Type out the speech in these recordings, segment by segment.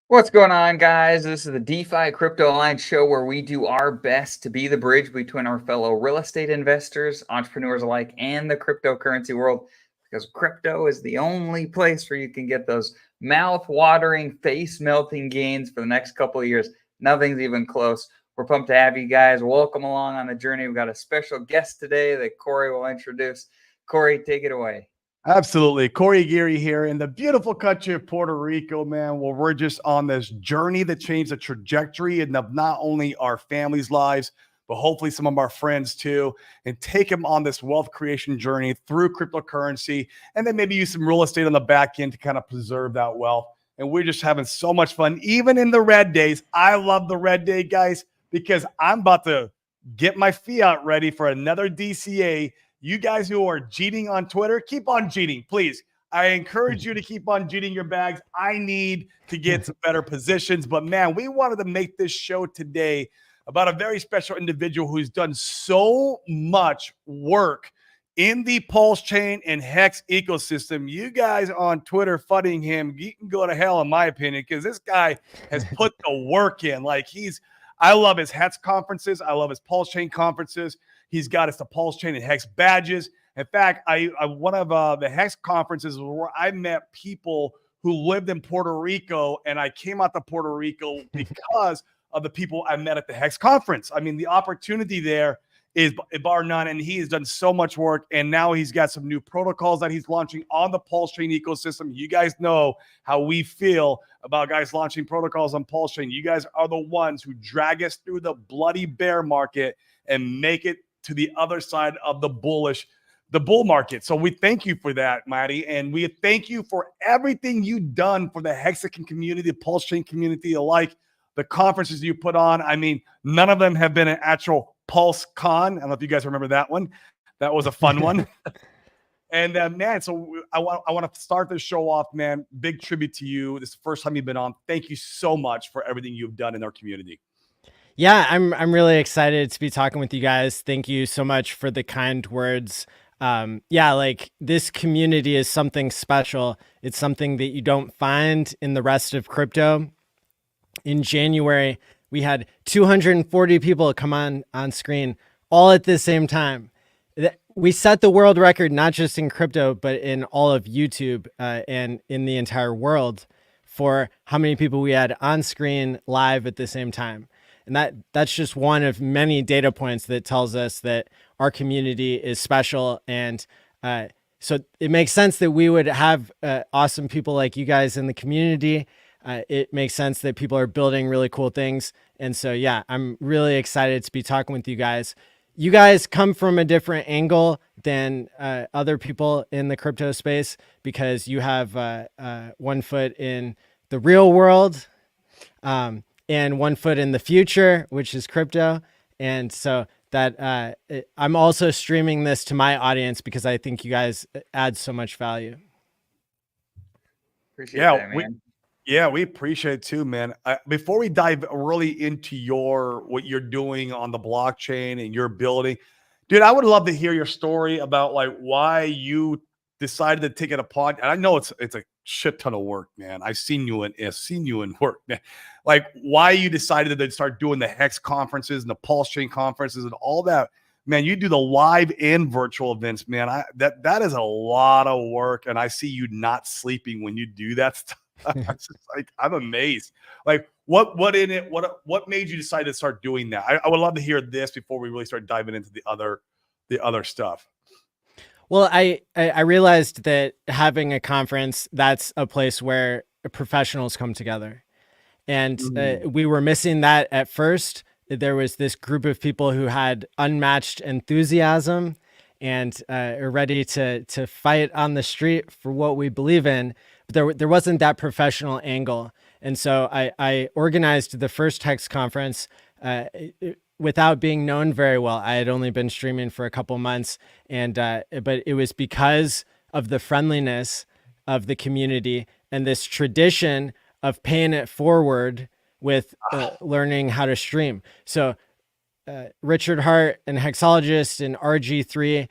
What's going on, guys? This is the DeFi Crypto Alliance show where we do our best to be the bridge between our fellow real estate investors, entrepreneurs alike, and the cryptocurrency world, because crypto is the only place where you can get those mouth-watering, face-melting gains for the next couple of years. Nothing's even close. We're pumped to have you guys. Welcome along on the journey. We've got a special guest today that Corey will introduce. Corey, take it away. Absolutely. Corey Geary here in the beautiful country of Puerto Rico, man, where we're just on this journey that changed the trajectory and of not only our families' lives, but hopefully some of our friends too, and take them on this wealth creation journey through cryptocurrency, and then maybe use some real estate on the back end to kind of preserve that wealth. And we're just having so much fun, even in the red days. I love the red day, guys, because I'm about to get my fiat ready for another DCA. You guys who are cheating on Twitter, keep on cheating, please. I encourage you to keep on cheating your bags. I need to get some better positions. But, man, we wanted to make this show today about a very special individual who's done so much work in the Pulse Chain and Hex ecosystem. You guys on Twitter fudding him, you can go to hell, in my opinion, because this guy has put the work in. I love his Hex conferences. I love his Pulse Chain conferences. He's got us the Pulse Chain and Hex badges. In fact, I one of the Hex conferences where I met people who lived in Puerto Rico, and I came out to Puerto Rico because of the people I met at the Hex conference. I mean, the opportunity there is bar none, and he has done so much work, and now he's got some new protocols that he's launching on the Pulse Chain ecosystem. You guys know how we feel about guys launching protocols on Pulse Chain. You guys are the ones who drag us through the bloody bear market and make it to the other side of the bull market. So we thank you for that, Matti. And we thank you for everything you've done for the Hexagon community, the Pulse Chain community alike, the conferences you put on. I mean, none of them have been an actual Pulse Con. I don't know if you guys remember that one. That was a fun one. And man, so I want to start this show off, man. Big tribute to you. This is the first time you've been on. Thank you so much for everything you've done in our community. Yeah, I'm really excited to be talking with you guys. Thank you so much for the kind words. Yeah, like this community is something special. It's something that you don't find in the rest of crypto. In January, we had 240 people come on screen all at the same time. We set the world record, not just in crypto, but in all of YouTube and in the entire world for how many people we had on screen live at the same time. And that's just one of many data points that tells us that our community is special. And so it makes sense that we would have awesome people like you guys in the community. It makes sense that people are building really cool things. And so, yeah, I'm really excited to be talking with you guys. You guys come from a different angle than other people in the crypto space because you have 1 foot in the real world. And 1 foot in the future, which is crypto. And so that I'm also streaming this to my audience because I think you guys add so much value. Appreciate that, man. We appreciate it too, man. Before we dive really into what you're doing on the blockchain and your building, dude, I would love to hear your story about like why you decided to take it upon. And I know it's a shit ton of work, man. I've seen you in work, man. Like why you decided to start doing the Hex conferences and the Pulse Chain conferences and all that, man. You do the live and virtual events, man. That is a lot of work, and I see you not sleeping when you do that stuff. It's just like I'm amazed. Like what made you decide to start doing that? I would love to hear this before we really start diving into the other stuff. Well, I realized that having a conference, that's a place where professionals come together. And we were missing that at first. There was this group of people who had unmatched enthusiasm and are ready to fight on the street for what we believe in. But there wasn't that professional angle. And so I organized the first Hex conference without being known very well. I had only been streaming for a couple months, and but it was because of the friendliness of the community and this tradition of paying it forward with learning how to stream. So Richard Hart and Hexologist and RG3,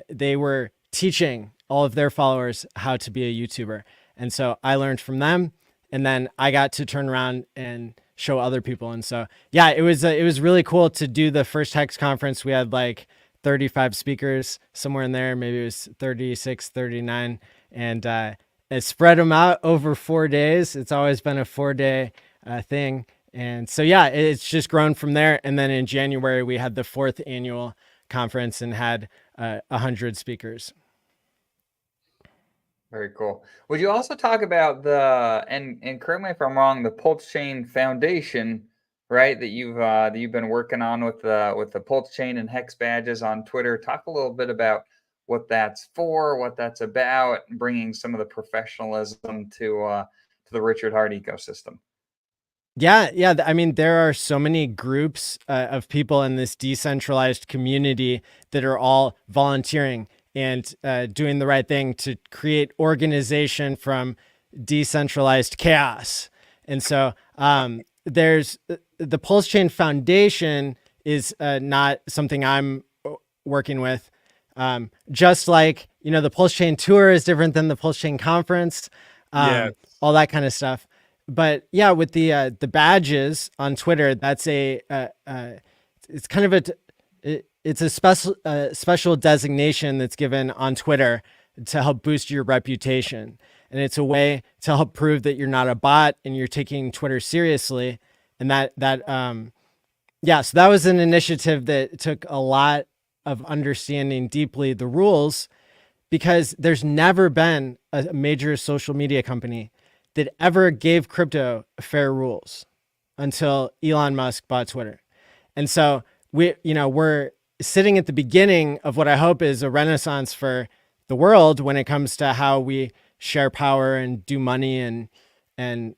they were teaching all of their followers how to be a YouTuber. And so I learned from them. and then I got to turn around and show other people. And so, yeah, it was really cool to do the first Hex conference. We had like 35 speakers, somewhere in there. Maybe it was 36, 39. And it spread them out over 4 days. It's always been a 4-day thing. And so, yeah, it's just grown from there. And then in January, we had the 4th annual conference and had 100 speakers. Very cool. Would you also talk about and correct me if I'm wrong, the Pulse Chain Foundation, right? That you've been working on with the Pulse Chain and Hex badges on Twitter. Talk a little bit about what that's for, what that's about, and bringing some of the professionalism to the Richard Heart ecosystem. Yeah. I mean, there are so many groups of people in this decentralized community that are all volunteering and doing the right thing to create organization from decentralized chaos. And so there's the Pulse Chain Foundation is not something I'm working with. Just like, the Pulse Chain Tour is different than the Pulse Chain Conference, all that kind of stuff. But yeah, with the badges on Twitter, that's it's kind of it's a special designation that's given on Twitter to help boost your reputation. And it's a way to help prove that you're not a bot and you're taking Twitter seriously. And so that was an initiative that took a lot of understanding deeply the rules, because there's never been a major social media company that ever gave crypto fair rules until Elon Musk bought Twitter. And so we're sitting at the beginning of what I hope is a renaissance for the world when it comes to how we share power and do money and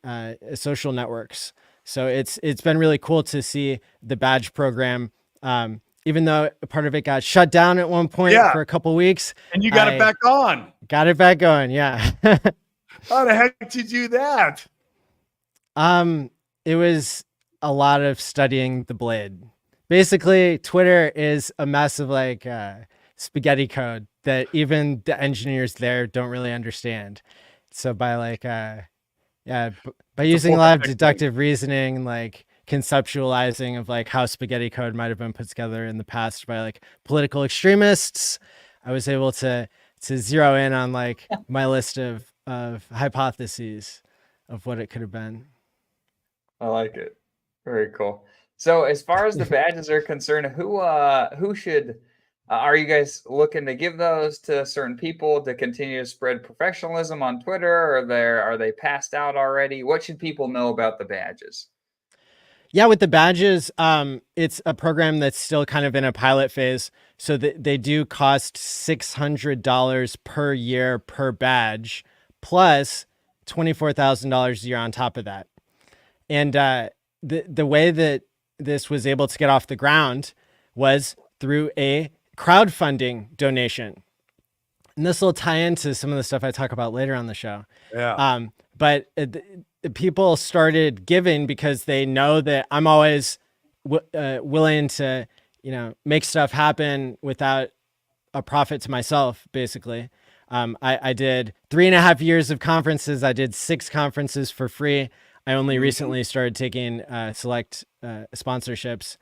social networks. So it's been really cool to see the badge program, even though part of it got shut down at one point for a couple weeks. And you got it back on. Got it back going, yeah. How the heck did you do that? It was a lot of studying the blade. Basically, Twitter is a mess of like spaghetti code that even the engineers there don't really understand. So by using a lot of deductive reasoning and like conceptualizing of like how spaghetti code might have been put together in the past by like political extremists, I was able to zero in on like my list of hypotheses of what it could have been. I like it. Very cool. So as far as the badges are concerned, who should are you guys looking to give those to certain people to continue to spread professionalism on Twitter? Or are they passed out already? What should people know about the badges? Yeah, with the badges, it's a program that's still kind of in a pilot phase. So they do cost $600 per year per badge, plus $24,000 a year on top of that. And the way that this was able to get off the ground was through a crowdfunding donation. And this will tie into some of the stuff I talk about later on the show. Yeah. But people started giving because they know that I'm always willing to, make stuff happen without a profit to myself, basically. I did 3.5 years of conferences. I did 6 conferences for free. I only recently started taking select sponsorships.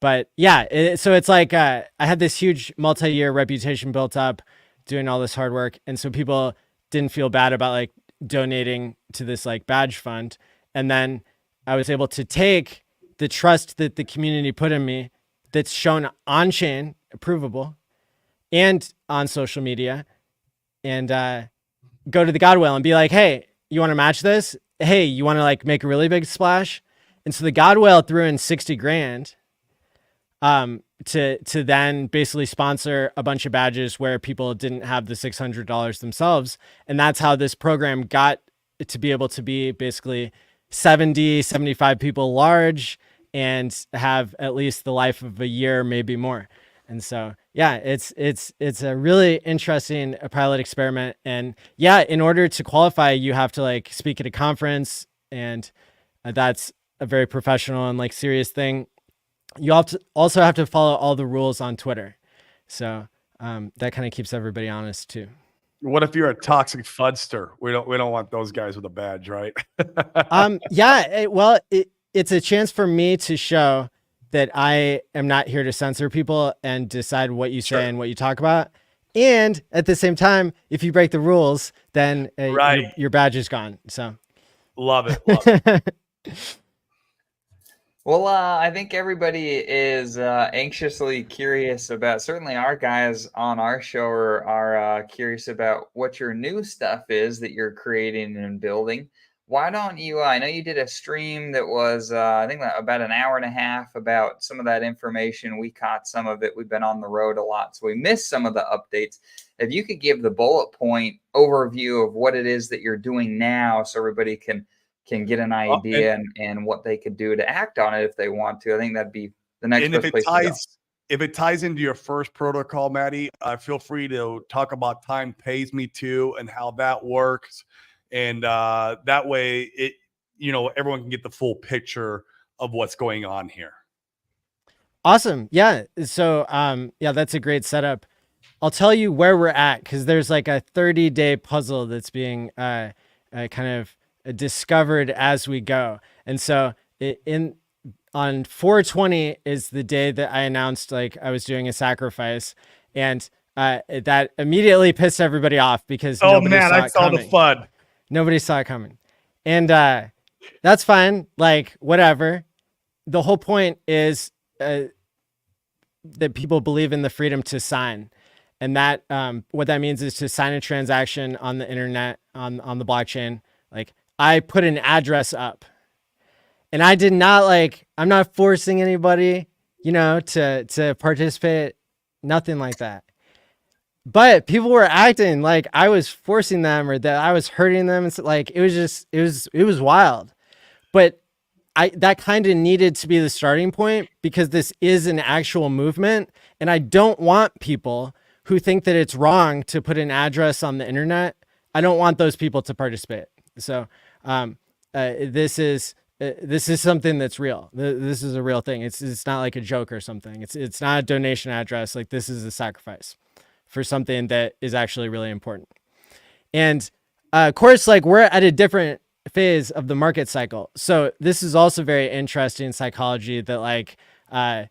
But yeah, so it's like I had this huge multi-year reputation built up doing all this hard work. And so people didn't feel bad about like donating to this like badge fund. And then I was able to take the trust that the community put in me that's shown on chain, provable, and on social media, and go to the God Whale and be like, hey, you want to match this? Hey, you want to like make a really big splash? And so the God Whale threw in 60 grand to then basically sponsor a bunch of badges where people didn't have the $600 themselves. And that's how this program got to be able to be basically 70, 75 people large and have at least the life of a year, maybe more. And so, yeah, it's a really interesting pilot experiment. And yeah, in order to qualify, you have to like speak at a conference, and that's a very professional and like serious thing. You also have to follow all the rules on Twitter. So that kind of keeps everybody honest too. What if you're a toxic fudster? We don't want those guys with a badge, right? Yeah, well, it's a chance for me to show that I am not here to censor people and decide what you say and what you talk about. And at the same time, if you break the rules, then Right. your badge is gone. So Love it. Love it. Well, I think everybody is anxiously curious about, certainly our guys on our show are curious about what your new stuff is that you're creating and building. Why don't you, I know you did a stream that was, I think about an hour and a half about some of that information. We caught some of it. We've been on the road a lot, so we missed some of the updates. If you could give the bullet point overview of what it is that you're doing now so everybody can get an idea and what they could do to act on it if they want to. I think that'd be the next best place to go. If it ties into your first protocol, Matty, feel free to talk about time pays me to and how that works. And that way everyone can get the full picture of what's going on here. Awesome. Yeah. So, yeah, that's a great setup. I'll tell you where we're at, because there's like a 30-day puzzle that's being kind of discovered as we go. And so on 4/20 is the day that I announced like I was doing a sacrifice, and that immediately pissed everybody off because I saw the FUD. Nobody saw it coming. And that's fine, like whatever. The whole point is that people believe in the freedom to sign. And that what that means is to sign a transaction on the internet, on the blockchain. Like, I put an address up, and I did not I'm not forcing anybody, to participate, nothing like that. But people were acting like I was forcing them or that I was hurting them. It's like, it was wild. But that kind of needed to be the starting point, because this is an actual movement, and I don't want people who think that it's wrong to put an address on the internet. I don't want those people to participate. So this is something that's real. This is a real thing. It's not like a joke or something. It's not a donation address. Like, this is a sacrifice for something that is actually really important. And of course, we're at a different phase of the market cycle. So this is also very interesting psychology that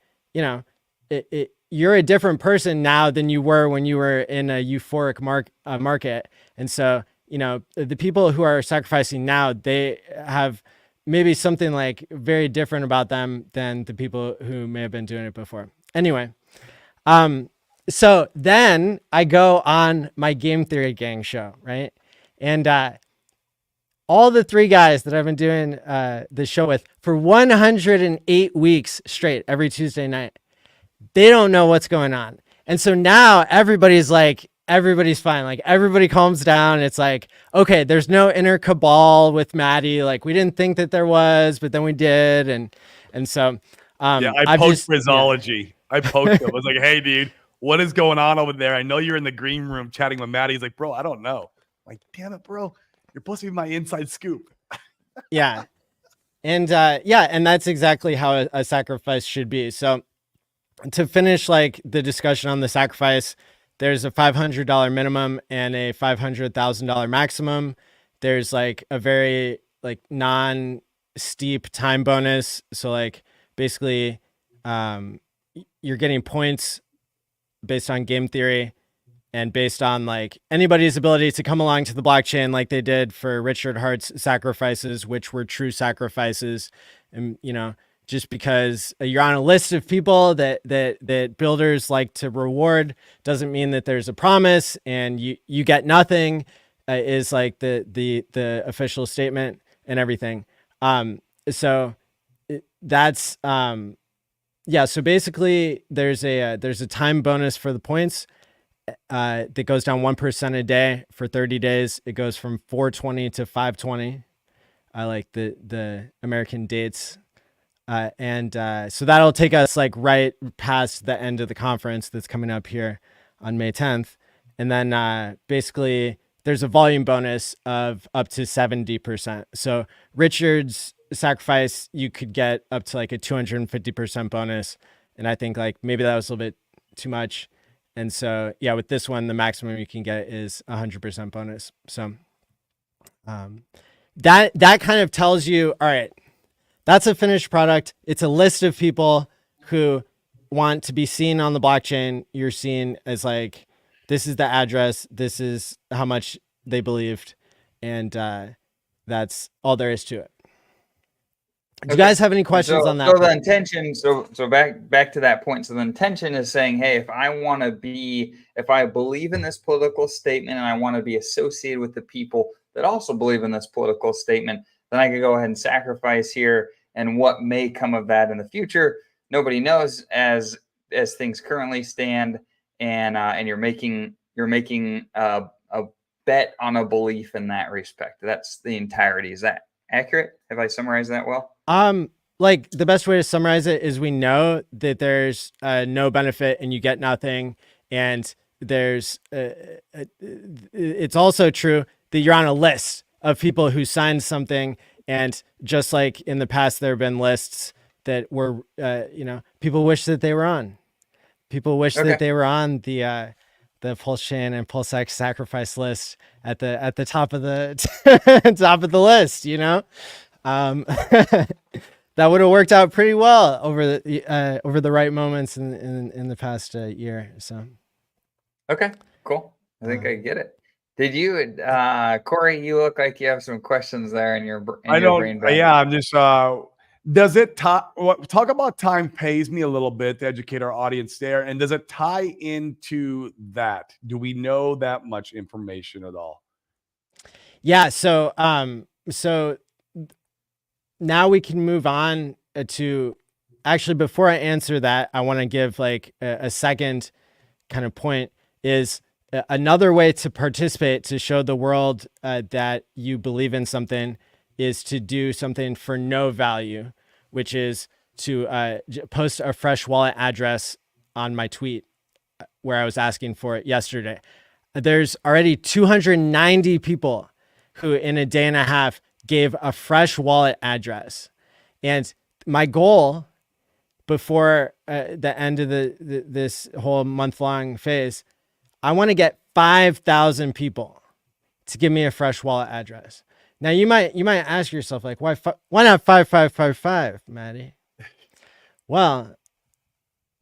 you're a different person now than you were when you were in a euphoric market. And so, the people who are sacrificing now, they have maybe something very different about them than the people who may have been doing it before. Anyway, so then I go on my Game Theory Gang show, right? And all the three guys that I've been doing the show with for 108 weeks straight, every Tuesday night, they don't know what's going on. And so now everybody's fine. Everybody calms down. It's okay, there's no inner cabal with Matty. We didn't think that there was, but then we did. And so, I poked Rizology. Yeah. I poked him. I was like, hey, dude, what is going on over there? I know you're in the green room chatting with Matty. He's like, bro, I don't know. I'm like, damn it, bro. You're supposed to be my inside scoop. Yeah. And and that's exactly how a sacrifice should be. So to finish the discussion on the sacrifice, there's a $500 minimum and a $500,000 maximum. There's a very non-steep time bonus. So basically you're getting points based on game theory and based on anybody's ability to come along to the blockchain, like they did for Richard Hart's sacrifices, which were true sacrifices. And just because you're on a list of people that builders like to reward doesn't mean that there's a promise and you get nothing, is the official statement and everything. So that's so basically there's a time bonus for the points that goes down 1% a day for 30 days. It goes from 420 to 520. I like the American dates. So that'll take us right past the end of the conference that's coming up here on May 10th. And then basically there's a volume bonus of up to 70%. So Richard's sacrifice, you could get up to a 250% bonus. And I think maybe that was a little bit too much. And so, yeah, with this one, the maximum you can get is 100% bonus. So that kind of tells you, all right, that's a finished product. It's a list of people who want to be seen on the blockchain. You're seen as like, this is the address, this is how much they believed, and that's all there is to it. Do you guys have any questions on that? So the intention, so back to that point. So the intention is saying, hey, if I believe in this political statement and I want to be associated with the people that also believe in this political statement, then I could go ahead and sacrifice here. And what may come of that in the future, nobody knows as things currently stand. And you're making a bet on a belief in that respect. That's the entirety. Is that accurate? Have I summarized that well? Like the best way to summarize it is we know that there's no benefit and you get nothing. And there's, it's also true that you're on a list of people who signed something. And just like in the past, there have been lists that were, people wish that they were on. People wish that they were on the Pulse Chain and PulseX sacrifice list at the top of the top of the list, that would have worked out pretty well over the right moments in the past year. So, okay, cool. I think I get it. Did you, Corey? You look like you have some questions there in your brain. Yeah, I'm just. Does it talk about time pays me a little bit to educate our audience there, and does it tie into that? Do we know that much information at all? Yeah. So now we can move on to, actually, before I answer that, I want to give like a second kind of point is another way to participate, to show the world that you believe in something, is to do something for no value, which is to post a fresh wallet address on my tweet where I was asking for it yesterday. There's already 290 people who in a day and a half gave a fresh wallet address. And my goal before the end of this whole month-long phase, I want to get 5,000 people to give me a fresh wallet address. Now you might ask yourself, like, why not 5555, Matty? Well,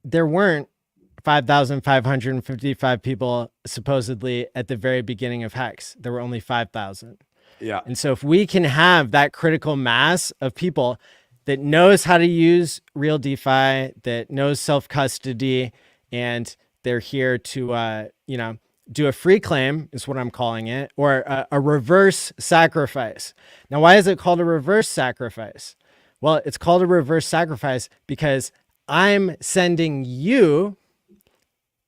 there weren't 5,555 people supposedly at the very beginning of Hex. There were only 5,000. Yeah. And so if we can have that critical mass of people that knows how to use real DeFi, that knows self-custody, and they're here to, do a free claim is what I'm calling it, or a reverse sacrifice. Now, why is it called a reverse sacrifice? Well, it's called a reverse sacrifice because I'm sending you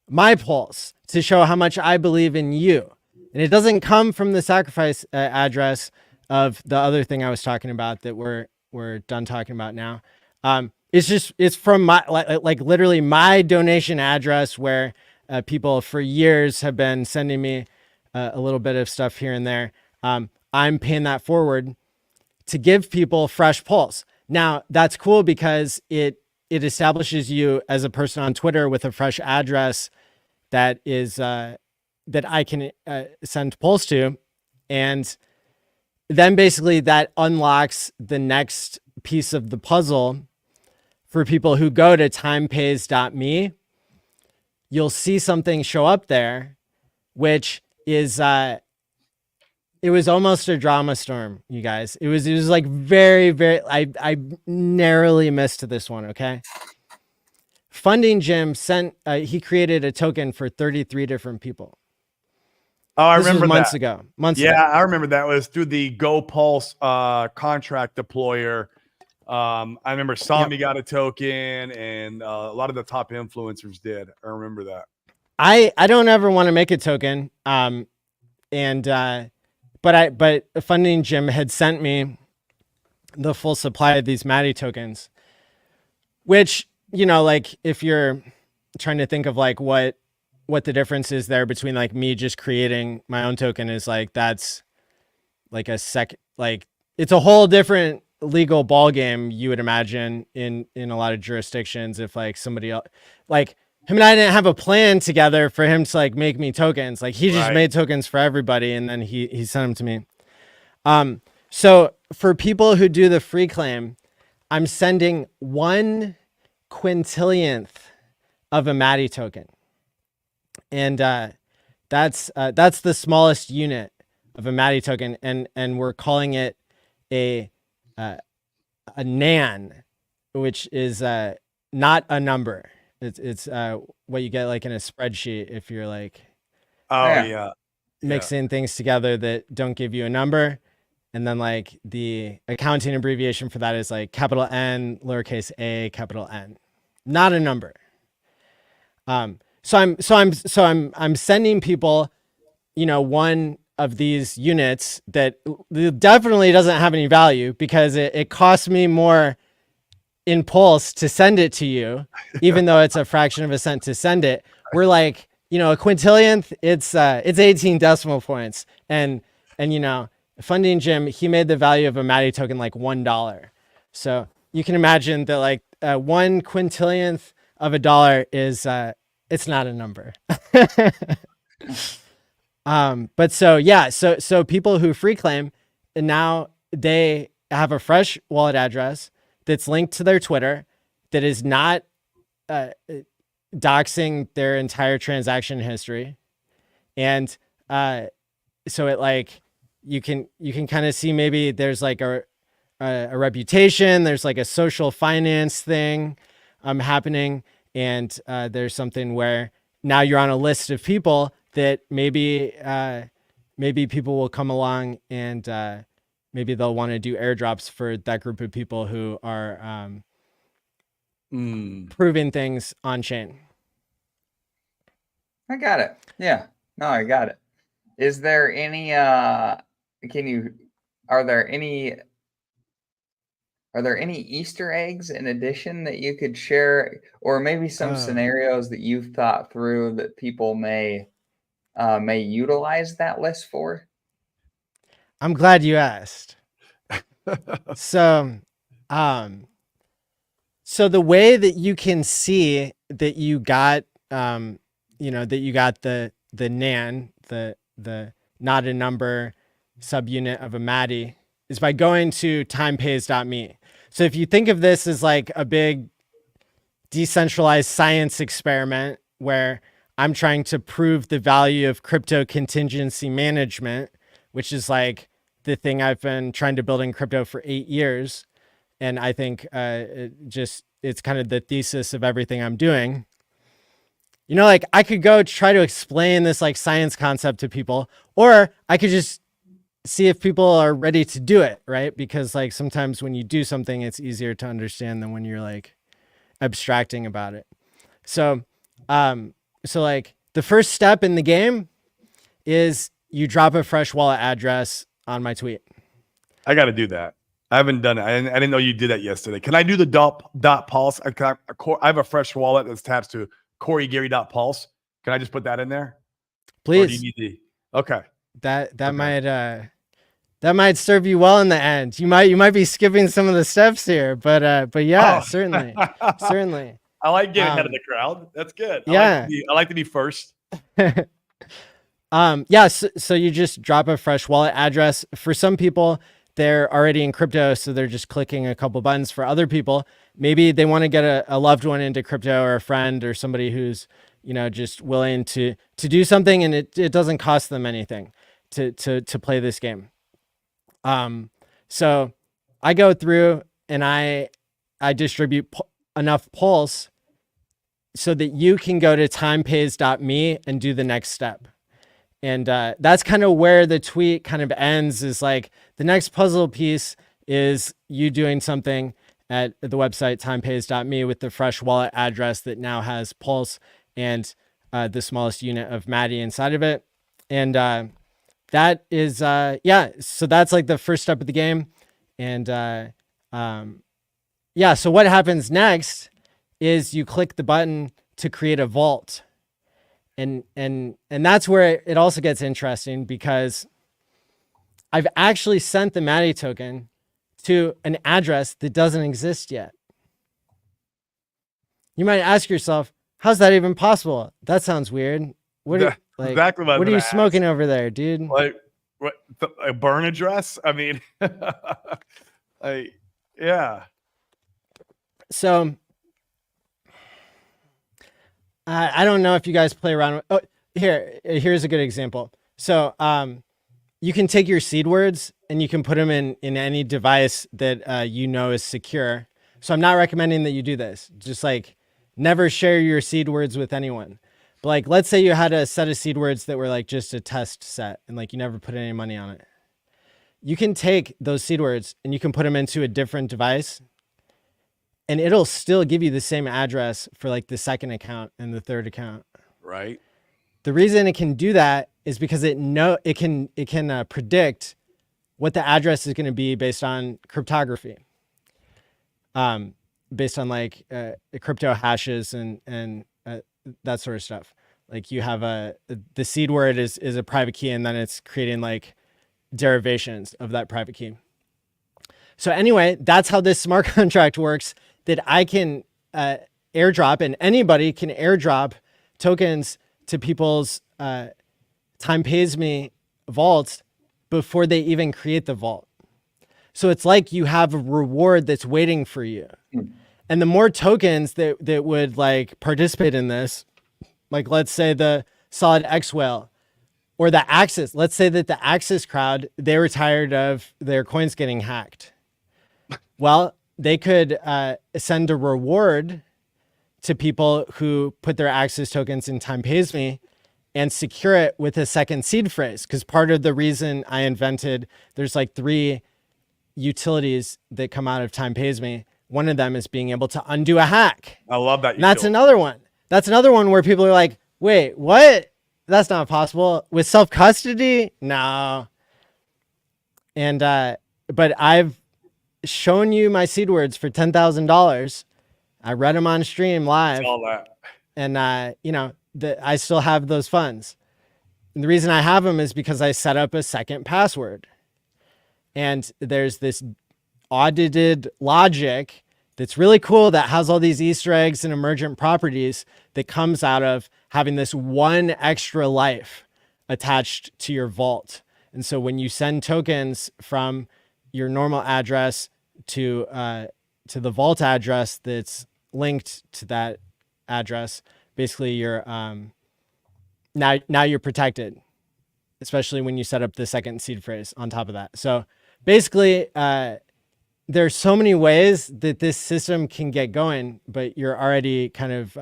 my pulse to show how much I believe in you. And it doesn't come from the sacrifice address of the other thing I was talking about that we're done talking about now. It's from my, like literally my donation address where people for years have been sending me a little bit of stuff here and there. I'm paying that forward to give people fresh pulse. Now that's cool because it establishes you as a person on Twitter with a fresh address that is, that I can send pulse to. And then basically that unlocks the next piece of the puzzle for people who go to timepays.me. You'll see something show up there, which is, it was almost a drama storm, you guys. It was like very, very, I narrowly missed this one. Okay. Funding Jim sent, he created a token for 33 different people. Oh, I remember months that. ago. Yeah, I remember that. It was through the Go Pulse contract deployer. I remember Sami got a token, and a lot of the top influencers did. I remember that. I don't ever want to make a token. But Funding Jim had sent me the full supply of these Matti tokens, which, like if you're trying to think of like what the difference is there between like me just creating my own token is like, that's like it's a whole different legal ball game, you would imagine in a lot of jurisdictions. If like somebody else, like him and I didn't have a plan together for him to like make me tokens. Like he just Right. made tokens for everybody, and then he sent them to me. So for people who do the free claim, I'm sending 1/quintillionth of a Matti token, and that's the smallest unit of a Matti token, and we're calling it a nan, which is not a number. It's what you get like in a spreadsheet if you're like Oh Yeah. yeah. mixing things together that don't give you a number. And then like the accounting abbreviation for that is like capital N, lowercase a, capital N, not a number. So I'm sending people, you know, one of these units that definitely doesn't have any value because it costs me more in Pulse to send it to you, even though it's a fraction of a cent to send it. We're like, you know, a quintillionth, it's 18 decimal points. And you know, Funding Jim, he made the value of a Matti token like $1. So you can imagine that like 1/quintillionth of a dollar is it's not a number. But so yeah, so people who free claim, and now they have a fresh wallet address that's linked to their Twitter that is not doxing their entire transaction history. And so it like you can kind of see maybe there's like a reputation, there's like a social finance thing happening, and there's something where now you're on a list of people that maybe people will come along and maybe they'll want to do airdrops for that group of people who are proving things on chain. I got it. Yeah. No, I got it. Is there any are there any Easter eggs in addition that you could share, or maybe some scenarios that you've thought through that people may utilize that list for? I'm glad you asked. So the way that you can see that you got that you got the nan, the not a number subunit of a Matti, is by going to timepays.me. So if you think of this as like a big decentralized science experiment where I'm trying to prove the value of crypto contingency management, which is like the thing I've been trying to build in crypto for 8 years. And I think it's kind of the thesis of everything I'm doing. You know, like I could go try to explain this like science concept to people, or I could just see if people are ready to do it, right? Because like sometimes when you do something, it's easier to understand than when you're like abstracting about it. So, like the first step in the game is you drop a fresh wallet address on my tweet. I got to do that. I haven't done it. I didn't know you did that yesterday. Can I do the dot pulse? I have a fresh wallet that's attached to CoreyGary.pulse. Can I just put that in there? Please. Or do you need okay. That might serve you well in the end. You might be skipping some of the steps here, but yeah, certainly. Certainly. I like getting ahead of the crowd. That's good. Yeah. I like to be first. Yeah. So you just drop a fresh wallet address. For some people, they're already in crypto, so they're just clicking a couple buttons. For other people, maybe they want to get a loved one into crypto, or a friend, or somebody who's, you know, just willing to do something, and it doesn't cost them anything to play this game. So I go through and I distribute enough Pulse so that you can go to timepays.me and do the next step. And that's kind of where the tweet kind of ends, is like the next puzzle piece is you doing something at the website timepays.me with the fresh wallet address that now has Pulse and the smallest unit of Matti inside of it. And that is, so that's like the first step of the game. And so what happens next is you click the button to create a vault. And that's where it also gets interesting, because I've actually sent the Matti token to an address that doesn't exist yet. You might ask yourself, That, that even possible? That sounds weird. exactly what I was what are gonna you ask. smoking over there, dude? Like, what, a burn address? I mean, yeah. So I don't know if you guys play around with, oh, here's a good example. So you can take your seed words and you can put them in any device that you know is secure. So I'm not recommending that you do this. Just like never share your seed words with anyone. But like, let's say you had a set of seed words that were like just a test set and like you never put any money on it. You can take those seed words and you can put them into a different device and it'll still give you the same address for like the second account and the third account. Right. The reason it can do that is because it can predict what the address is going to be based on cryptography, based on like crypto hashes and that sort of stuff. Like you have the seed word is a private key, and then it's creating like derivations of that private key. So anyway, that's how this smart contract works. That I can airdrop, and anybody can airdrop tokens to people's time pays me vaults before they even create the vault. So it's like you have a reward that's waiting for you. And the more tokens that would like participate in this, like let's say the Solid X Whale or the Axis, let's say that the Axis crowd, they were tired of their coins getting hacked. Well, they could send a reward to people who put their Axis tokens in Time Pays Me and secure it with a second seed phrase. Because part of the reason I invented, there's like 3 utilities that come out of Time Pays Me. One of them is being able to undo a hack. I love that. And that's another one. That's another one where people are like, wait, what? That's not possible. With self-custody? No. And, but I've shown you my seed words for $10,000. I read them on stream live. All that. And, you know, I still have those funds. And the reason I have them is because I set up a second password. And there's this audited logic that's really cool that has all these Easter eggs and emergent properties that comes out of having this one extra life attached to your vault. And so when you send tokens from your normal address to the vault address that's linked to that address, basically you're now you're protected, especially when you set up the second seed phrase on top of that. So basically, there's so many ways that this system can get going, but you're already kind of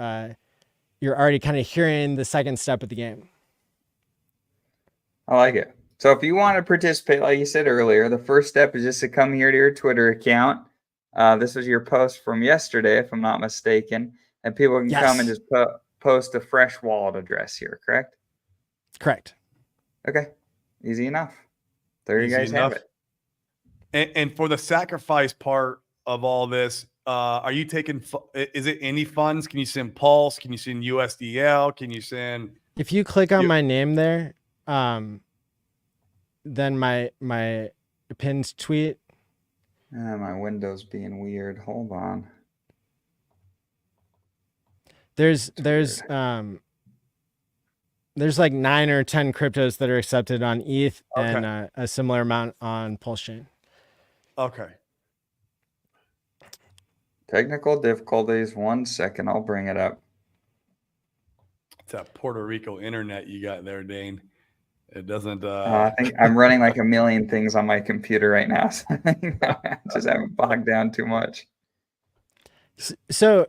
hearing the second step of the game. I like it. So if you want to participate, like you said earlier, the first step is just to come here to your Twitter account. This was your post from yesterday, if I'm not mistaken, and people can come and just post a fresh wallet address here, correct? Correct. Okay. Easy enough. There you guys have it. And for the sacrifice part of all this, are you taking, is it any funds? Can you send Pulse? Can you send USDL? Can you send? If you click on my name there, then my pinned tweet. My window's being weird. Hold on. There's like 9 or 10 cryptos that are accepted on ETH and a similar amount on Pulse Chain. Okay. Technical difficulties. 1 second. I'll bring it up. It's that Puerto Rico internet you got there, Dane. It doesn't. I think I'm running like a million things on my computer right now. So I just haven't bogged down too much. So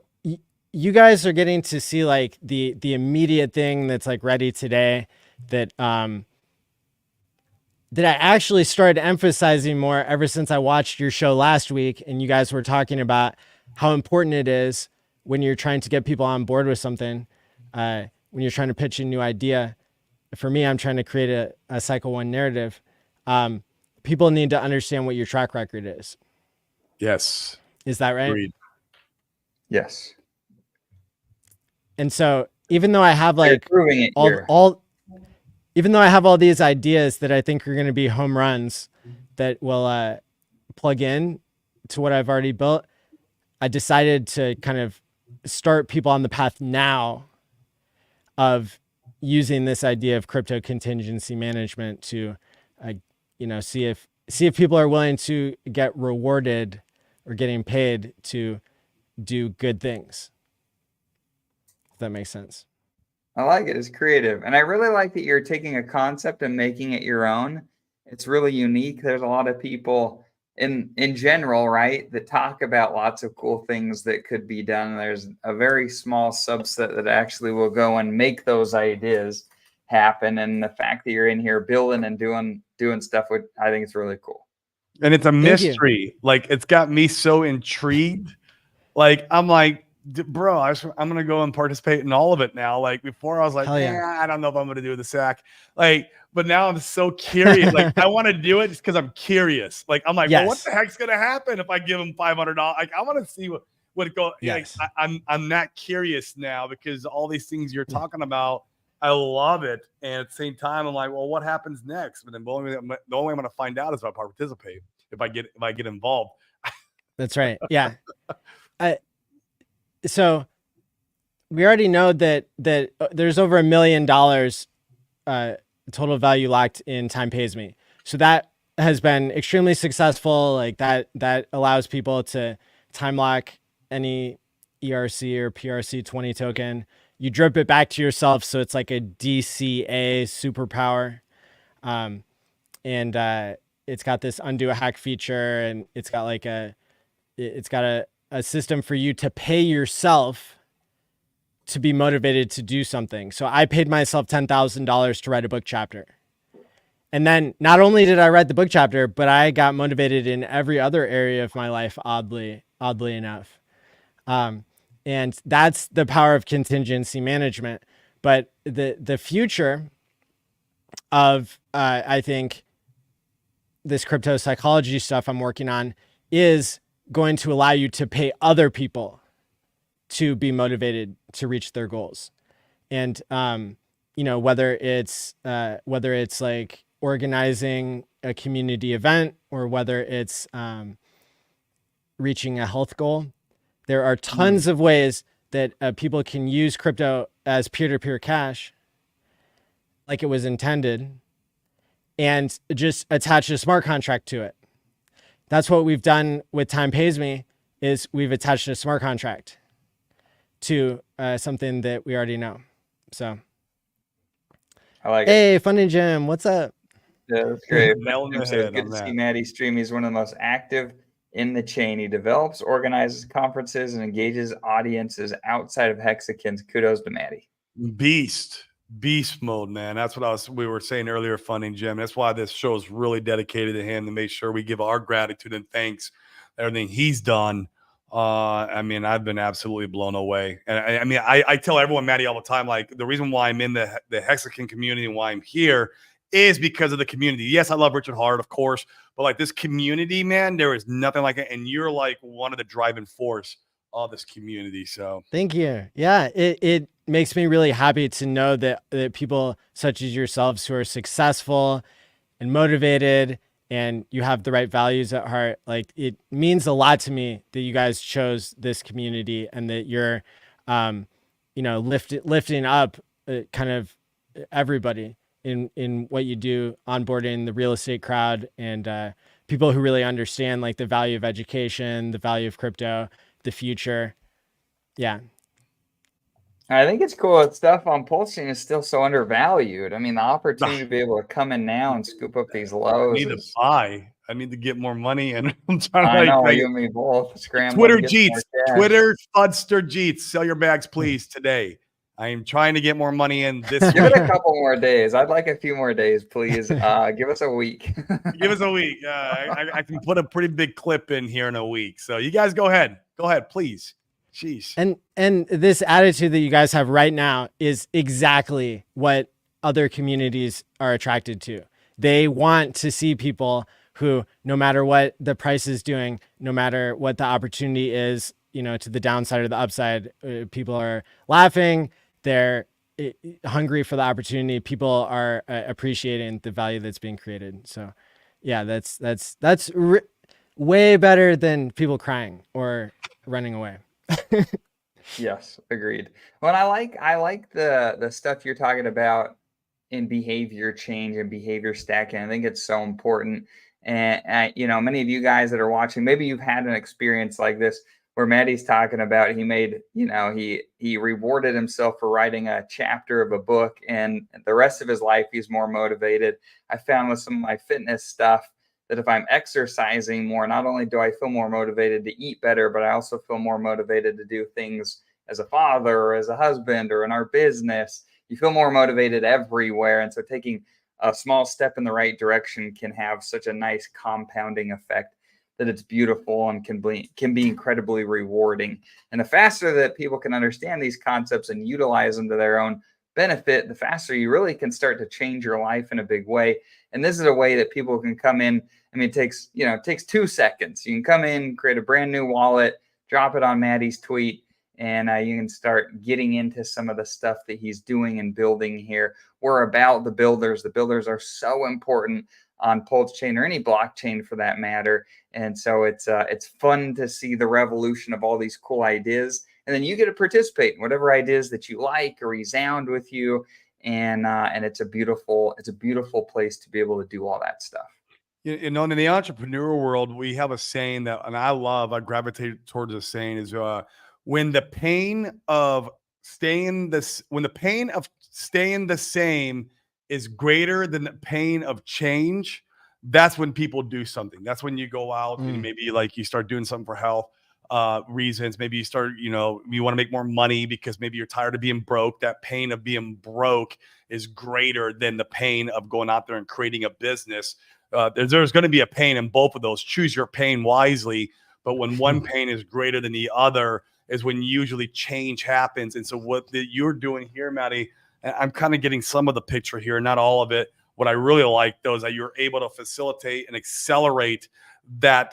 you guys are getting to see like the immediate thing that's like ready today that that I actually started emphasizing more ever since I watched your show last week, and you guys were talking about how important it is when you're trying to get people on board with something, when you're trying to pitch a new idea. For me, I'm trying to create a cycle 1 narrative. People need to understand what your track record is. Yes. Is that right? Agreed. Yes. And so even though I have like proving it even though I have all these ideas that I think are going to be home runs that will plug in to what I've already built, I decided to kind of start people on the path now of using this idea of crypto contingency management to, see if people are willing to get rewarded or getting paid to do good things. If that makes sense. I like it. It's creative. And I really like that you're taking a concept and making it your own. It's really unique. There's a lot of people in general, right, that talk about lots of cool things that could be done. There's a very small subset that actually will go and make those ideas happen. And the fact that you're in here building and doing stuff, I think it's really cool. And it's a Thank you. mystery. Like, it's got me so intrigued. Like, I'm like, bro, I'm gonna go and participate in all of it now. Like, before I was like, Hell yeah. I don't know if I'm gonna do the sack. Like, but now I'm so curious. Like, I want to do it just because I'm curious. Like, I'm like, Yes. well, what the heck's gonna happen if I give him $500? Like, I want to see what it goes. Yes. Like, I'm not curious now because all these things you're talking about, I love it. And at the same time, I'm like, well, what happens next? But then the only way I'm gonna find out is if I participate, if I get involved. That's right. Yeah. So we already know that there's over $1 million total value locked in Time Pays Me. So that has been extremely successful. Like that allows people to time lock any ERC or PRC20 token. You drip it back to yourself, so it's like a DCA superpower. And it's got this undo a hack feature, and it's got a system for you to pay yourself to be motivated to do something. So I paid myself $10,000 to write a book chapter. And then not only did I write the book chapter, but I got motivated in every other area of my life, oddly enough. And that's the power of contingency management. But the future of, I think, this crypto psychology stuff I'm working on is going to allow you to pay other people to be motivated to reach their goals. And, whether it's like organizing a community event or whether it's reaching a health goal, there are tons of ways that people can use crypto as peer-to-peer cash like it was intended and just attach a smart contract to it. That's what we've done with Time Pays Me, is we've attached a smart contract to something that we already know. So, I like it. hey, Funny Jim, what's up? Yeah, that's great. Nail in the So it's head good on to see that. Matty stream. He's one of the most active in the chain. He develops, organizes conferences, and engages audiences outside of Hexagons. Kudos to Matty. Beast mode, man. That's what we were saying earlier, Funny Jim. That's why this show is really dedicated to him, to make sure we give our gratitude and thanks for everything he's done. I mean, I've been absolutely blown away. And I tell everyone, Matty, all the time, like, the reason why I'm in the Hexagon community and why I'm here is because of the community. Yes, I love Richard Hart, of course, but like this community, man, there is nothing like it. And you're like one of the driving force of this community. So Thank you. Yeah, it makes me really happy to know that people such as yourselves who are successful and motivated and you have the right values at heart, like, it means a lot to me that you guys chose this community and that you're, lifting up kind of everybody in what you do, onboarding the real estate crowd and people who really understand like the value of education, the value of crypto, the future. Yeah. I think it's cool that stuff on Pulsing is still so undervalued. I mean, the opportunity to be able to come in now and scoop up these I lows. need to buy. I need to get more money, and I'm trying I know, to you and me both. Scrambling Twitter to get Jeets, more cash. Twitter Fudster Jeets, sell your bags, please, today. I am trying to get more money in this Give week. it a couple more days. I'd like a few more days, please. Give us a week. Give us a week. I can put a pretty big clip in here in a week. So you guys go ahead, please. Jeez. And this attitude that you guys have right now is exactly what other communities are attracted to. They want to see people who, no matter what the price is doing, no matter what the opportunity is, to the downside or the upside, people are laughing. They're hungry for the opportunity. People are appreciating the value that's being created. So yeah, that's way better than people crying or running away. Yes, agreed. Well, I like the stuff you're talking about in behavior change and behavior stacking. I think it's so important. And many of you guys that are watching, maybe you've had an experience like this where Maddie's talking about he made, he rewarded himself for writing a chapter of a book, and the rest of his life he's more motivated. I found with some of my fitness stuff that if I'm exercising more, not only do I feel more motivated to eat better, but I also feel more motivated to do things as a father or as a husband or in our business. You feel more motivated everywhere. And so taking a small step in the right direction can have such a nice compounding effect that it's beautiful and can be incredibly rewarding. And the faster that people can understand these concepts and utilize them to their own benefit, the faster you really can start to change your life in a big way. And this is a way that people can come in. I mean, it takes 2 seconds. You can come in, create a brand new wallet, drop it on Maddie's tweet, and you can start getting into some of the stuff that he's doing and building here. We're about the builders. The builders are so important on Pulse Chain or any blockchain for that matter. And so it's fun to see the revolution of all these cool ideas. And then you get to participate in whatever ideas that you like or resound with you. And it's a beautiful place to be able to do all that stuff. In the entrepreneurial world, we have a saying that, and I gravitate towards the saying is, when the pain of staying the same is greater than the pain of change, that's when people do something. That's when you go out and maybe like you start doing something for health reasons. Maybe you start, you want to make more money because maybe you're tired of being broke. That pain of being broke is greater than the pain of going out there and creating a business. There's going to be a pain in both of those. Choose your pain wisely. But when one pain is greater than the other is when usually change happens. And so what you're doing here, Matty, I'm kind of getting some of the picture here, not all of it. What I really like, though, is that you're able to facilitate and accelerate that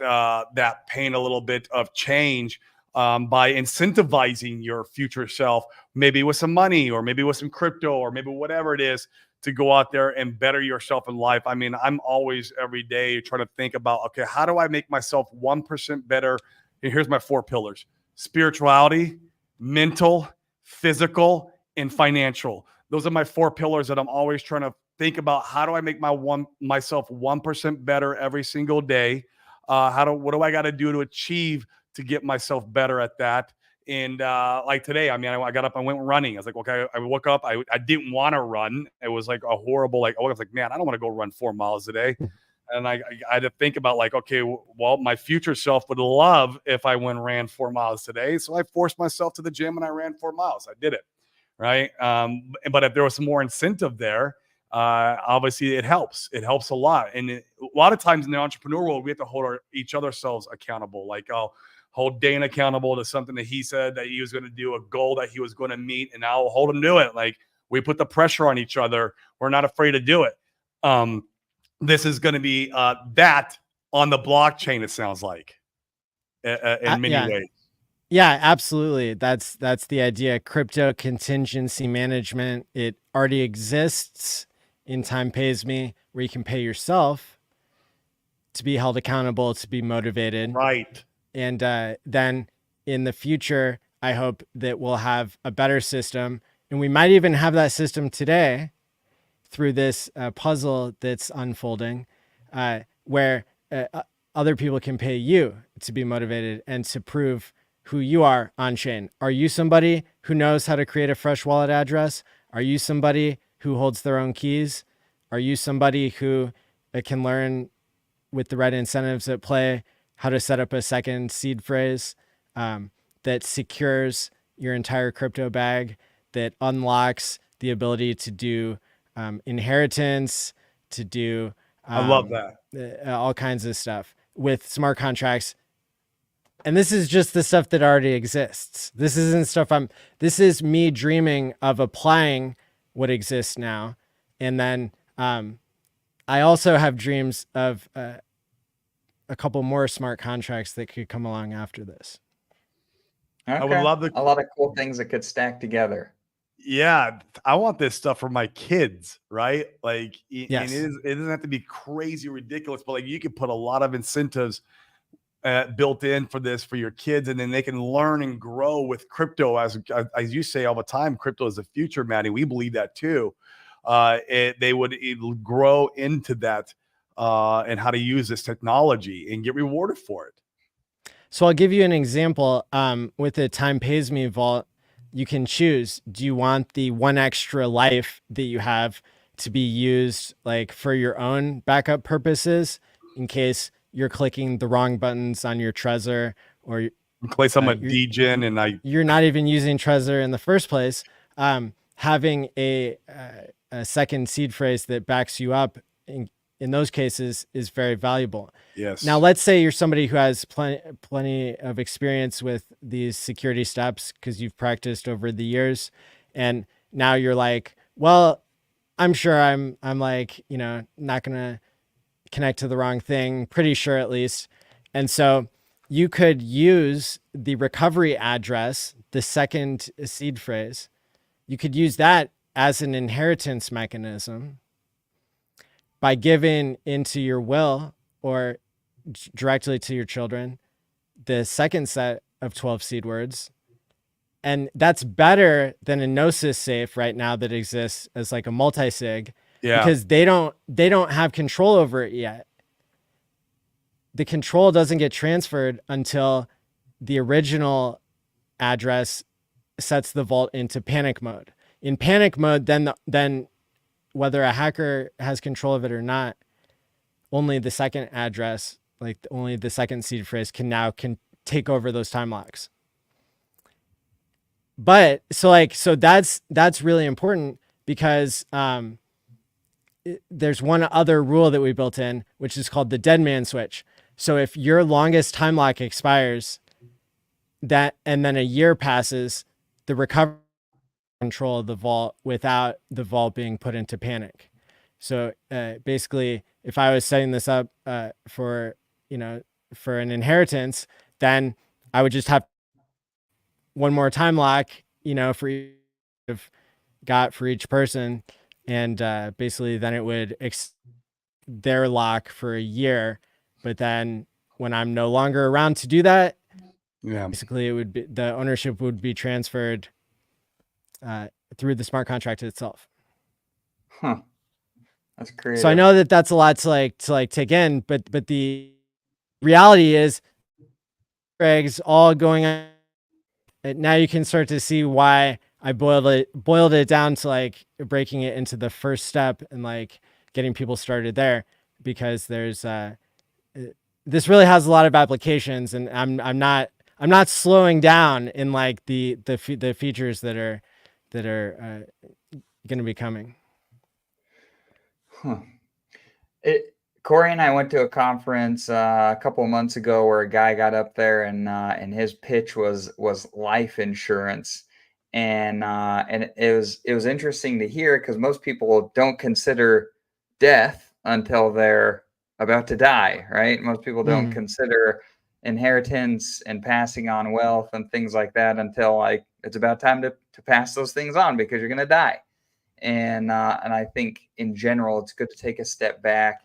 pain a little bit of change by incentivizing your future self, maybe with some money or maybe with some crypto or maybe whatever it is, to go out there and better yourself in life. I mean, I'm always every day trying to think about, okay, how do I make myself 1% better? And here's my 4 pillars: spirituality, mental, physical, and financial. Those are my 4 pillars that I'm always trying to think about. How do I make myself 1% better every single day? What do I got to do to achieve to get myself better at that? And like today, I mean, I got up, I went running. I was like, okay, I woke up, I didn't want to run. It was like a horrible, I was like, man, I don't want to go run 4 miles today. And I had to think about like, okay, well, my future self would love if I went and ran 4 miles today. So I forced myself to the gym and I ran 4 miles. I did it. Right. But if there was some more incentive there, obviously it helps. It helps a lot. And a lot of times in the entrepreneur world, we have to hold each other selves accountable. Like, I'll hold Dane accountable to something that he said that he was going to do, a goal that he was going to meet, and I'll hold him to it. Like, we put the pressure on each other. We're not afraid to do it. This is going to be that on the blockchain, it sounds like, in many ways. Yeah, absolutely. That's the idea. Crypto contingency management. It already exists in Time Pays Me, where you can pay yourself to be held accountable, to be motivated. Right. And then in the future, I hope that we'll have a better system. And we might even have that system today through this puzzle that's unfolding, where other people can pay you to be motivated and to prove who you are on chain. Are you somebody who knows how to create a fresh wallet address? Are you somebody who holds their own keys? Are you somebody who can learn with the right incentives at play how to set up a second seed phrase that secures your entire crypto bag, that unlocks the ability to do inheritance, to do I love that. All kinds of stuff with smart contracts. And this is just the stuff that already exists. This isn't stuff this is me dreaming of applying what exists now. And then I also have dreams of a couple more smart contracts that could come along after this. Okay. I would love a lot of cool things that could stack together. Yeah, I want this stuff for my kids, right? Like, yes. And it doesn't have to be crazy ridiculous, but like you can put a lot of incentives built in for this for your kids, and then they can learn and grow with crypto. As you say all the time, crypto is the future, Maddie. We believe that too. They would grow into that and how to use this technology and get rewarded for it. So I'll give you an example. With the Time Pays Me vault, you can choose, do you want the one extra life that you have to be used like for your own backup purposes in case you're clicking the wrong buttons on your Trezor, or Play some of Degen, and you're not even using Trezor in the first place. Having a second seed phrase that backs you up in those cases is very valuable. Yes. Now, let's say you're somebody who has plenty of experience with these security steps because you've practiced over the years, and now you're like, well, I'm sure I'm like, not gonna connect to the wrong thing, pretty sure at least. And so you could use the recovery address, the second seed phrase. You could use that as an inheritance mechanism by giving into your will or directly to your children the second set of 12 seed words. And that's better than a Gnosis safe right now that exists as like a multi-sig, because they don't have control over it yet. The control doesn't get transferred until the original address sets the vault into panic mode. In panic mode, then whether a hacker has control of it or not, only the second address, like only the second seed phrase can take over those time locks. But so that's really important because there's one other rule that we built in, which is called the dead man switch. So if your longest time lock expires, and then a year passes, the recovery control of the vault without the vault being put into panic. So basically, if I was setting this up for an inheritance, then I would just have one more time lock, for each person, and basically then it would their lock for a year. But then when I'm no longer around to do that, basically the ownership would be transferred through the smart contract itself. Huh. That's creative. So I know that that's a lot to take in, but the reality is, Greg's all going on. Now you can start to see why I boiled it down to like breaking it into the first step and like getting people started there, because there's this really has a lot of applications, and I'm not slowing down in like the features that are going to be coming. Huh. Corey and I went to a conference a couple of months ago where a guy got up there and his pitch was life insurance, and it was interesting to hear because most people don't consider death until they're about to die, right? Most people don't consider inheritance and passing on wealth and things like that until like it's about time to pass those things on because you're going to die. And I think in general, it's good to take a step back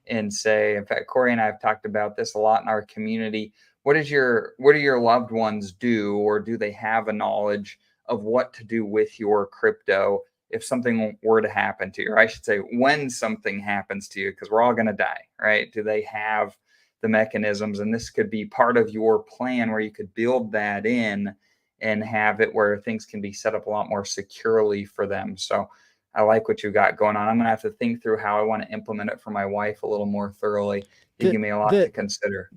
and say, in fact, Corey and I have talked about this a lot in our community. What do your loved ones do, or do they have a knowledge of what to do with your crypto if something were to happen to you? Or I should say, when something happens to you, because we're all going to die, right? Do they have the mechanisms? And this could be part of your plan where you could build that in and have it where things can be set up a lot more securely for them. So I like what you got going on. I'm going to have to think through how I want to implement it for my wife a little more thoroughly. You give me a lot to consider.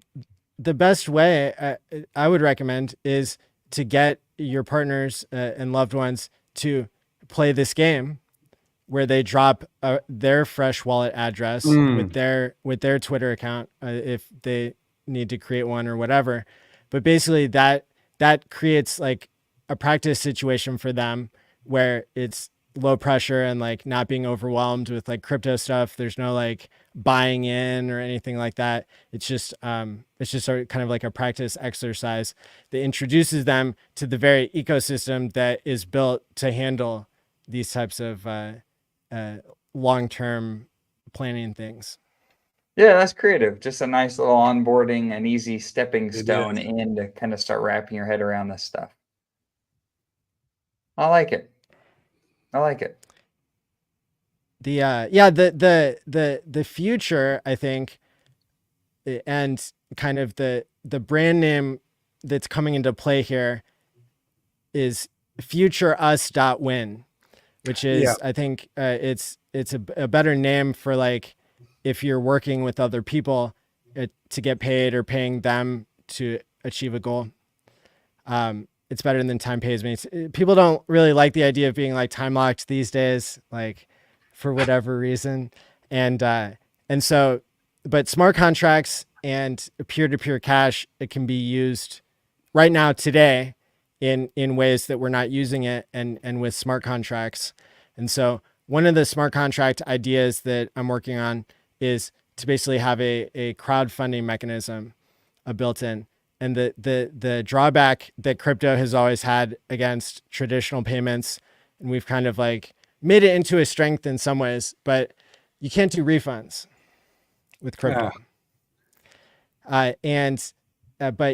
The best way I would recommend is to get your partners and loved ones to play this game where they drop their fresh wallet address with their Twitter account if they need to create one or whatever. But basically that creates like a practice situation for them where it's low pressure and like not being overwhelmed with like crypto stuff. There's no like buying in or anything like that. It's just kind of like a practice exercise that introduces them to the very ecosystem that is built to handle these types of long-term planning things. Yeah, that's creative. Just a nice little onboarding, an easy stepping It stone is. in to kind of start wrapping your head around this stuff. I like it. I like it. The future, I think, and kind of the brand name that's coming into play here is futureus.win, which Yeah. is, I think, it's a better name for like if you're working with other people to get paid or paying them to achieve a goal. It's better than time pays me. People don't really like the idea of being like time locked these days, like for whatever reason. And so, but smart contracts and peer-to-peer cash, it can be used right now today in ways that we're not using it and with smart contracts. And so one of the smart contract ideas that I'm working on is to basically have a crowdfunding mechanism built in. And the drawback that crypto has always had against traditional payments, and we've kind of like made it into a strength in some ways, but you can't do refunds with crypto. But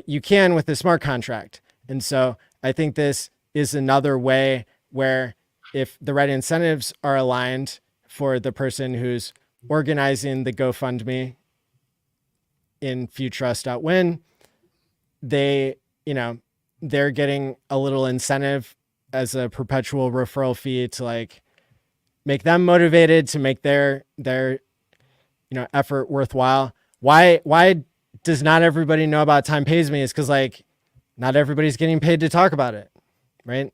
you can with a smart contract. And so I think this is another way where if the right incentives are aligned for the person who's organizing the GoFundMe in futrust.win, they, they're getting a little incentive as a perpetual referral fee to like make them motivated to make their effort worthwhile. Why does not everybody know about Time Pays Me? Is because like not everybody's getting paid to talk about it, right?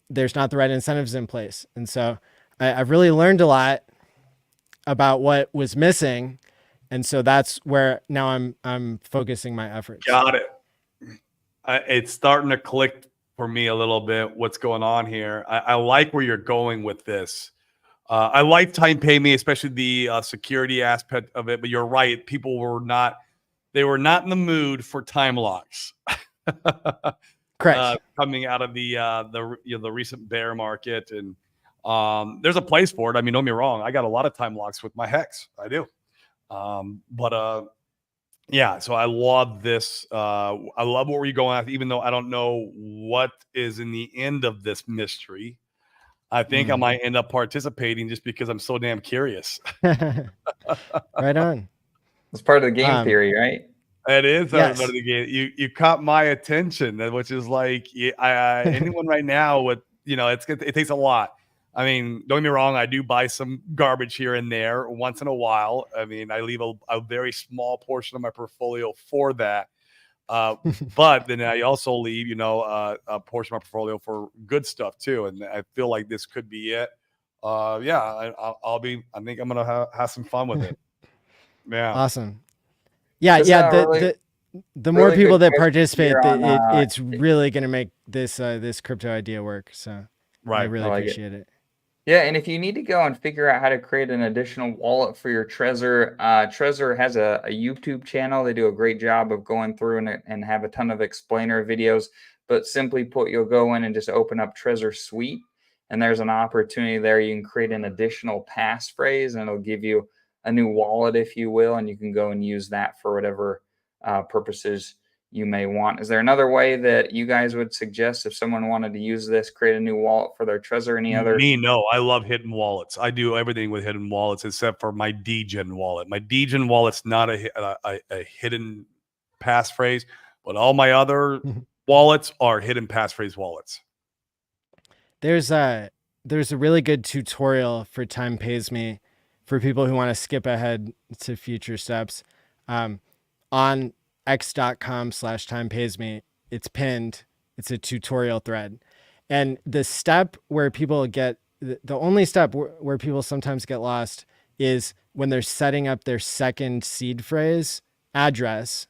There's not the right incentives in place. And so I've really learned a lot about what was missing. And so that's where now I'm focusing my efforts. Got it. It's starting to click for me a little bit what's going on here. I like where you're going with this. I like Time Pay Me, especially the security aspect of it. But you're right; people were not in the mood for time locks. Correct. Coming out of the recent bear market, and there's a place for it. I mean, don't get me wrong; I got a lot of time locks with my Hex. I do. Yeah, so I love this. I love where we're going after, even though I don't know what is in the end of this mystery. I think I might end up participating just because I'm so damn curious. Right on. It's part of the game theory, right? It is Yes. part of the game. You caught my attention, which is like anyone right now with it takes a lot. I mean, don't get me wrong, I do buy some garbage here and there once in a while. I mean, I leave a very small portion of my portfolio for that. But then I also leave, a portion of my portfolio for good stuff too. And I feel like this could be it. I think I'm going to have some fun with it. Yeah. Awesome. Yeah. This Yeah. really- The more really people good that participate, here on, it's really going to make this crypto idea work. So Right. I really like appreciate it. Yeah, and if you need to go and figure out how to create an additional wallet for your Trezor, Trezor has a YouTube channel. They do a great job of going through and have a ton of explainer videos. But simply put, you'll go in and just open up Trezor Suite, and there's an opportunity there. You can create an additional passphrase, and it'll give you a new wallet, if you will, and you can go and use that for whatever purposes you may want. Is there another way that you guys would suggest if someone wanted to use this, create a new wallet for their Trezor? Any other? No, I love hidden wallets. I do everything with hidden wallets except for my DGen wallet. My DGen wallet's not a hidden passphrase, but all my other wallets are hidden passphrase wallets. There's a really good tutorial for Time Pays Me for people who want to skip ahead to future steps. On x.com/timepaysme, it's pinned. It's a tutorial thread. And the step where people get, the only step where people sometimes get lost is when they're setting up their second seed phrase address.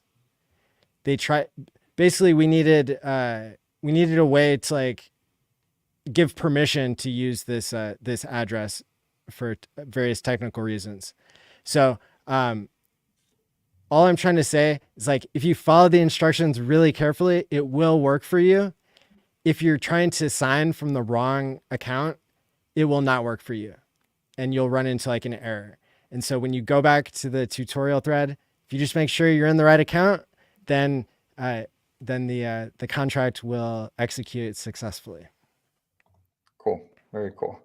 Basically we needed a way to like give permission to use this address for various technical reasons. So, all I'm trying to say is like, if you follow the instructions really carefully, it will work for you. If you're trying to sign from the wrong account, it will not work for you and you'll run into like an error. And so when you go back to the tutorial thread, if you just make sure you're in the right account, then the contract will execute successfully. Cool. Very cool.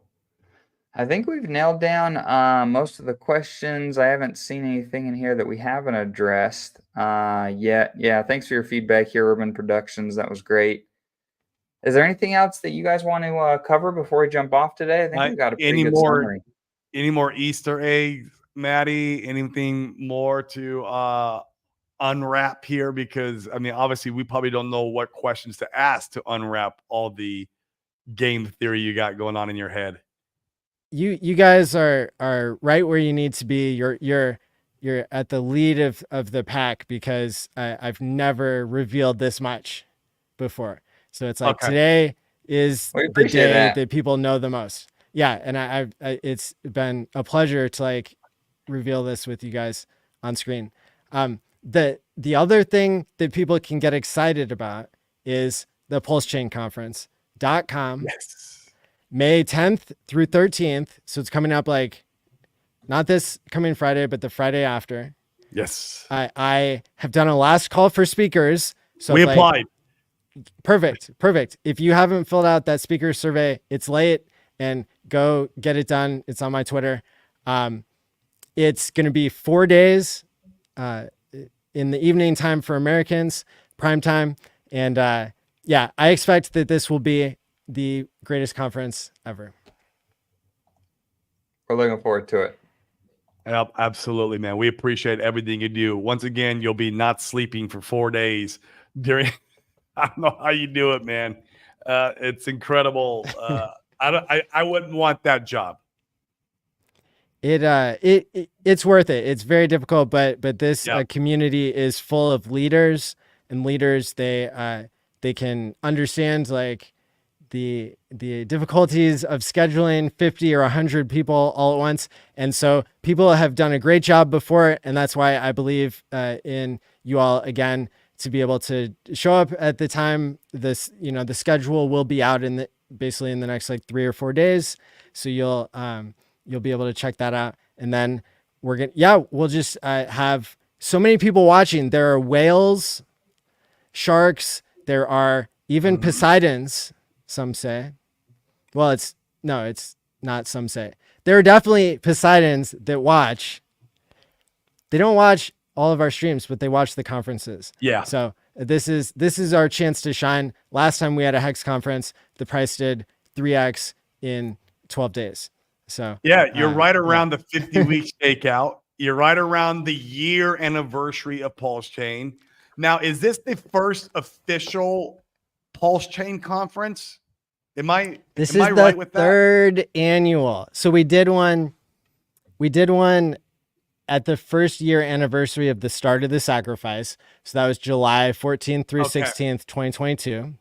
I think we've nailed down most of the questions. I haven't seen anything in here that we haven't addressed yet. Yeah, thanks for your feedback here, Urban Productions. That was great. Is there anything else that you guys want to cover before we jump off today? I think we got a pretty good summary. Any more Easter eggs, Maddie? Anything more to unwrap here? Because, I mean, obviously, we probably don't know what questions to ask to unwrap all the game theory you got going on in your head. You guys are right where you need to be. You're at the lead of the pack, because I've never revealed this much before. So it's like, today is the day that people know the most. Yeah, and it's been a pleasure to like reveal this with you guys on screen. The other thing that people can get excited about is the pulsechainconference.com. Yes. May 10th through 13th. So it's coming up, like, not this coming Friday, but the Friday after. Yes. I have done a last call for speakers. So we applied. Perfect. If you haven't filled out that speaker survey, it's late, and go get it done. It's on my Twitter. It's going to be 4 days in the evening time for Americans, prime time. And yeah, I expect that this will be the greatest conference ever. We're looking forward to it. Absolutely, man. We appreciate everything you do. Once again, you'll be not sleeping for 4 days during. I don't know how you do it, man. It's incredible. I wouldn't want that job. It's worth it. It's very difficult, but this community is full of leaders, and leaders, they can understand like the difficulties of scheduling 50 or 100 people all at once. And so people have done a great job before, and that's why I believe in you all again, to be able to show up at the time. This, the schedule will be out basically in the next like 3 or 4 days. So you'll be able to check that out. And then we'll just have so many people watching. There are whales, sharks, there are even Poseidons, some say. Well, it's not some say. There are definitely Poseidons that watch. They don't watch all of our streams, but they watch the conferences. Yeah. So this is our chance to shine. Last time we had a Hex conference, the price did 3x in 12 days. So yeah, you're right around the 50-week stakeout. You're right around the year anniversary of Pulse Chain. Now, is this the first official Pulse Chain conference? This is the third annual. So we did one at the first year anniversary of the start of the sacrifice. So that was July 14th through 16th, 2022.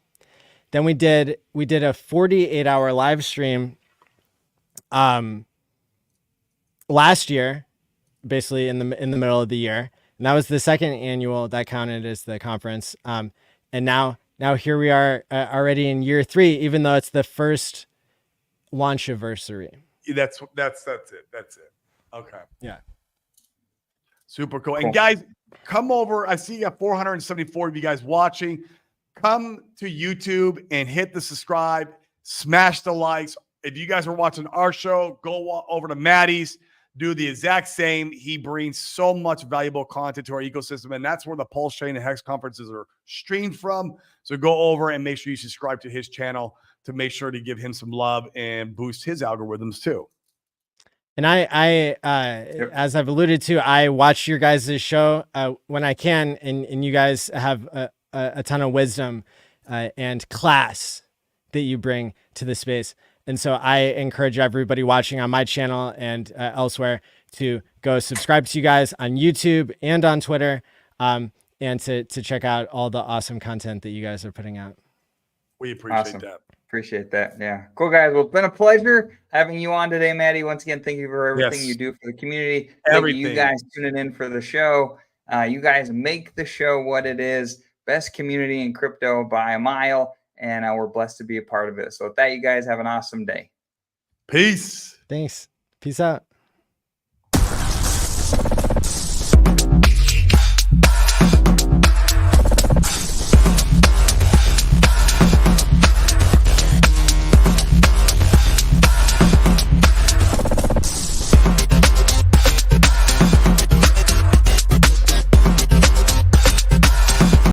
Then we did a 48-hour live stream last year, basically in the middle of the year. And that was the second annual that counted as the conference. And now here we are already in year 3, even though it's the first launch anniversary. That's it. That's it. Okay. Yeah. Super cool. And guys, come over. I see you got 474 of you guys watching. Come to YouTube and hit the subscribe, smash the likes. If you guys are watching our show, go over to Matti's, do the exact same. He brings so much valuable content to our ecosystem, and that's where the Pulse Chain and Hex conferences are streamed from. So go over and make sure you subscribe to his channel to make sure to give him some love and boost his algorithms too. And I as I've alluded to, I watch your guys' show when I can, and you guys have a ton of wisdom and class that you bring to the space. And so I encourage everybody watching on my channel and elsewhere to go subscribe to you guys on YouTube and on Twitter, and to check out all the awesome content that you guys are putting out. We appreciate that. Appreciate that. Yeah. Cool, guys. Well, it's been a pleasure having you on today, Matti. Once again, thank you for everything you do for the community. Thank you guys tuning in for the show. You guys make the show what it is. Best community in crypto by a mile. And we're blessed to be a part of it. So with that, you guys have an awesome day. Peace. Thanks. Peace out.